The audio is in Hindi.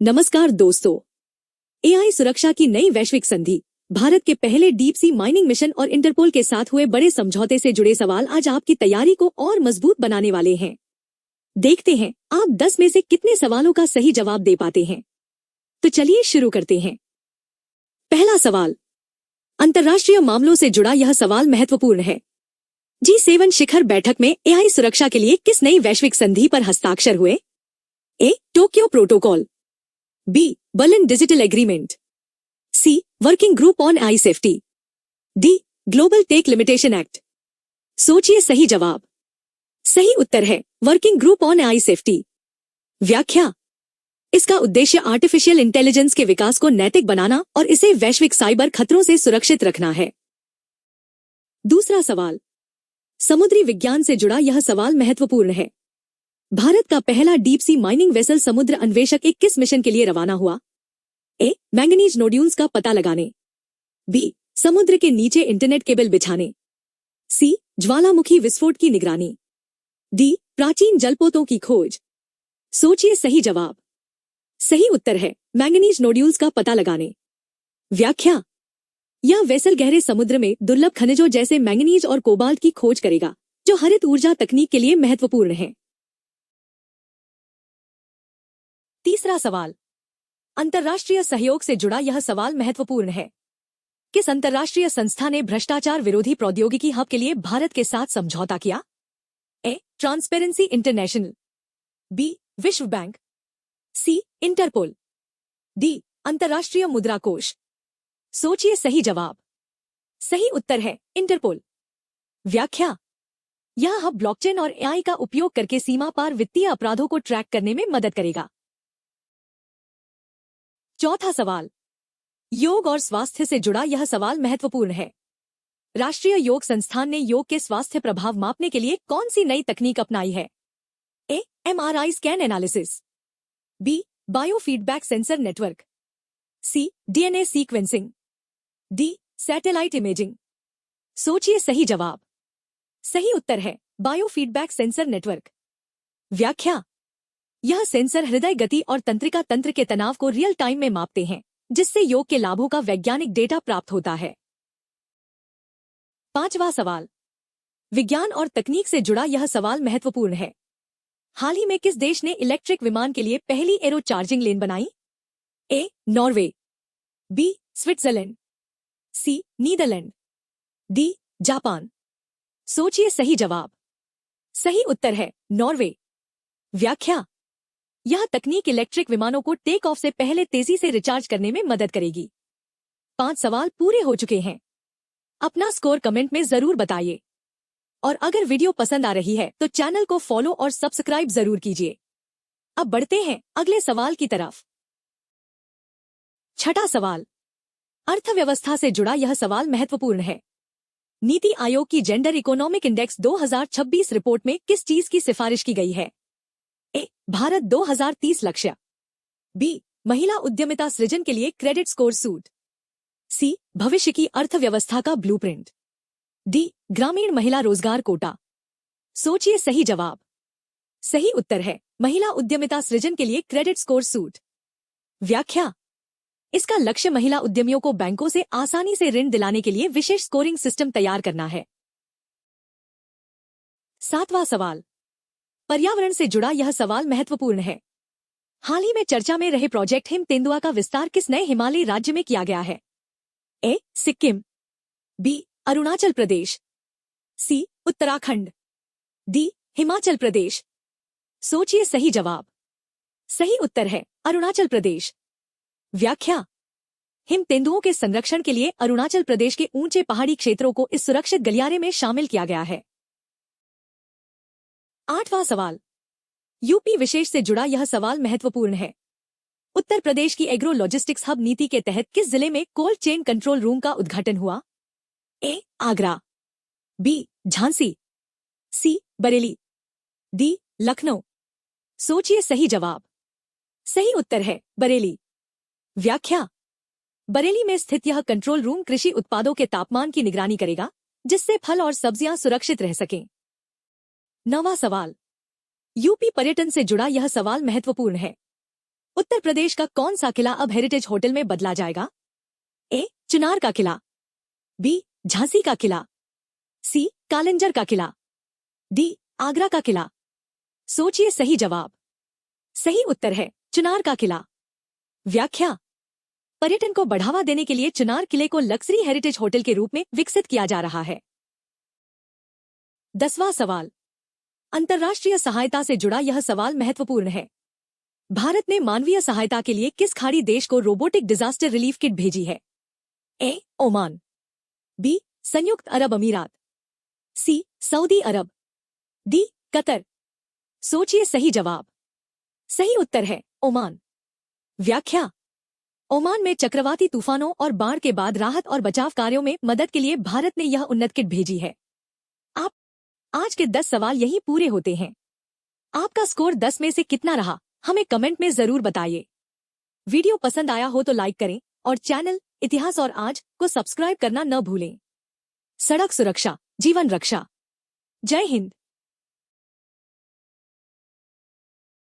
नमस्कार दोस्तों। एआई सुरक्षा की नई वैश्विक संधि, भारत के पहले डीप सी माइनिंग मिशन और इंटरपोल के साथ हुए बड़े समझौते से जुड़े सवाल आज आपकी तैयारी को और मजबूत बनाने वाले हैं। देखते हैं आप 10 में से कितने सवालों का सही जवाब दे पाते हैं। तो चलिए शुरू करते हैं। पहला सवाल, अंतर्राष्ट्रीय मामलों से जुड़ा यह सवाल महत्वपूर्ण है। G7 शिखर बैठक में एआई सुरक्षा के लिए किस नई वैश्विक संधि पर हस्ताक्षर हुए? A. Tokyo protocol, B. Berlin digital agreement, C. Working group on AI safety, D. Global tech limitation act. सोचिए सही जवाब। सही उत्तर है working group on AI safety. व्याख्या, इसका उद्देश्य आर्टिफिशियल इंटेलिजेंस के विकास को नैतिक बनाना और इसे वैश्विक साइबर खतरों से सुरक्षित रखना है। दूसरा सवाल, समुद्री विज्ञान से जुड़ा यह सवाल महत्वपूर्ण है। भारत का पहला डीप सी माइनिंग वेसल समुद्र अन्वेषक एक किस मिशन के लिए रवाना हुआ? ए. मैंगनीज नोड्यूल्स का पता लगाने, बी. समुद्र के नीचे इंटरनेट केबल बिछाने, सी. ज्वालामुखी विस्फोट की निगरानी, डी. प्राचीन जलपोतों की खोज। सोचिए सही जवाब। सही उत्तर है मैंगनीज नोड्यूल्स का पता लगाने। व्याख्या, यह वेसल गहरे समुद्र में दुर्लभ खनिजों जैसे मैंगनीज और कोबाल्ट की खोज करेगा, जो हरित ऊर्जा तकनीक के लिए महत्वपूर्ण है। तीसरा सवाल, अंतर्राष्ट्रीय सहयोग से जुड़ा यह सवाल महत्वपूर्ण है। किस अंतर्राष्ट्रीय संस्था ने भ्रष्टाचार विरोधी प्रौद्योगिकी हब के लिए भारत के साथ समझौता किया? ए. Transparency international, B. विश्व बैंक, सी. Interpol, D. अंतर्राष्ट्रीय मुद्रा कोष। सोचिए सही जवाब। सही उत्तर है इंटरपोल। व्याख्या, यह हब ब्लॉकचेन और एआई का उपयोग करके सीमा पार वित्तीय अपराधों को ट्रैक करने में मदद करेगा। चौथा सवाल, योग और स्वास्थ्य से जुड़ा यह सवाल महत्वपूर्ण है। राष्ट्रीय योग संस्थान ने योग के स्वास्थ्य प्रभाव मापने के लिए कौन सी नई तकनीक अपनाई है? A. MRI scan analysis, B. Biofeedback sensor network, C. DNA sequencing, D. Satellite imaging. सोचिए सही जवाब। सही उत्तर है बायोफीडबैक सेंसर नेटवर्क। व्याख्या, यह सेंसर हृदय गति और तंत्रिका तंत्र के तनाव को रियल टाइम में मापते हैं, जिससे योग के लाभों का वैज्ञानिक डेटा प्राप्त होता है। पांचवा सवाल, विज्ञान और तकनीक से जुड़ा यह सवाल महत्वपूर्ण है। हाल ही में किस देश ने इलेक्ट्रिक विमान के लिए पहली एरो चार्जिंग लेन बनाई? A. Norway, B. Switzerland, C. Netherland, D. Japan. सोचिए सही जवाब। सही उत्तर है नॉर्वे। व्याख्या, यह तकनीक इलेक्ट्रिक विमानों को टेक ऑफ से पहले तेजी से रिचार्ज करने में मदद करेगी। 5 सवाल पूरे हो चुके हैं। अपना स्कोर कमेंट में जरूर बताइए और अगर वीडियो पसंद आ रही है तो चैनल को फॉलो और सब्सक्राइब जरूर कीजिए। अब बढ़ते हैं अगले सवाल की तरफ। छठा सवाल, अर्थव्यवस्था से जुड़ा यह सवाल महत्वपूर्ण है। नीति आयोग की जेंडर इकोनॉमिक इंडेक्स 2026 रिपोर्ट में किस चीज की सिफारिश की गई है? ए. भारत 2030 लक्ष्य, बी. महिला उद्यमिता सृजन के लिए क्रेडिट स्कोर सूट, सी. भविष्य की अर्थव्यवस्था का ब्लूप्रिंट, डी. ग्रामीण महिला रोजगार कोटा। सोचिए सही जवाब। सही उत्तर है महिला उद्यमिता सृजन के लिए क्रेडिट स्कोर सूट। व्याख्या, इसका लक्ष्य महिला उद्यमियों को बैंकों से आसानी से ऋण दिलाने के लिए विशेष स्कोरिंग सिस्टम तैयार करना है। सातवां सवाल, पर्यावरण से जुड़ा यह सवाल महत्वपूर्ण है। हाल ही में चर्चा में रहे प्रोजेक्ट हिम तेंदुआ का विस्तार किस नए हिमालयी राज्य में किया गया है? ए. सिक्किम, बी. अरुणाचल प्रदेश, सी. उत्तराखंड, डी. हिमाचल प्रदेश। सोचिए सही जवाब। सही उत्तर है अरुणाचल प्रदेश। व्याख्या, हिम तेंदुओं के संरक्षण के लिए अरुणाचल प्रदेश के ऊंचे पहाड़ी क्षेत्रों को इस सुरक्षित गलियारे में शामिल किया गया है। आठवां सवाल, यूपी विशेष से जुड़ा यह सवाल महत्वपूर्ण है। उत्तर प्रदेश की एग्रो लॉजिस्टिक्स हब नीति के तहत किस जिले में कोल्ड चेन कंट्रोल रूम का उद्घाटन हुआ? ए. आगरा, बी. झांसी, सी. बरेली, डी. लखनऊ। सोचिए सही जवाब। सही उत्तर है बरेली। व्याख्या, बरेली में स्थित यह कंट्रोल रूम कृषि उत्पादों के तापमान की निगरानी करेगा, जिससे फल और सब्जियां सुरक्षित रह सकें। 9वां सवाल, यूपी पर्यटन से जुड़ा यह सवाल महत्वपूर्ण है। उत्तर प्रदेश का कौन सा किला अब हेरिटेज होटल में बदला जाएगा? ए. चिनार का किला, बी. झांसी का किला, सी. कालिंजर का किला, डी. आगरा का किला। सोचिए सही जवाब। सही उत्तर है चिनार का किला। व्याख्या: पर्यटन को बढ़ावा देने के लिए चिनार किले को लग्जरी हेरिटेज होटल के रूप में विकसित किया जा रहा है। 10वां सवाल। अंतर्राष्ट्रीय सहायता से जुड़ा यह सवाल महत्वपूर्ण है। भारत ने मानवीय सहायता के लिए किस खाड़ी देश को रोबोटिक डिजास्टर रिलीफ किट भेजी है? ए. Oman, B. संयुक्त अरब अमीरात, सी. सऊदी अरब, डी. कतर। सोचिए सही जवाब। सही उत्तर है ओमान। व्याख्या: ओमान में चक्रवाती तूफानों और बाढ़ के बाद राहत और बचाव कार्यों में मदद के लिए भारत ने यह उन्नत किट भेजी है। आप आज के 10 सवाल यहीं पूरे होते हैं। आपका स्कोर 10 में से कितना रहा हमें कमेंट में जरूर बताइए। वीडियो पसंद आया हो तो लाइक करें और चैनल इतिहास और आज को सब्सक्राइब करना न भूलें। सड़क सुरक्षा, जीवन रक्षा। जय हिंद।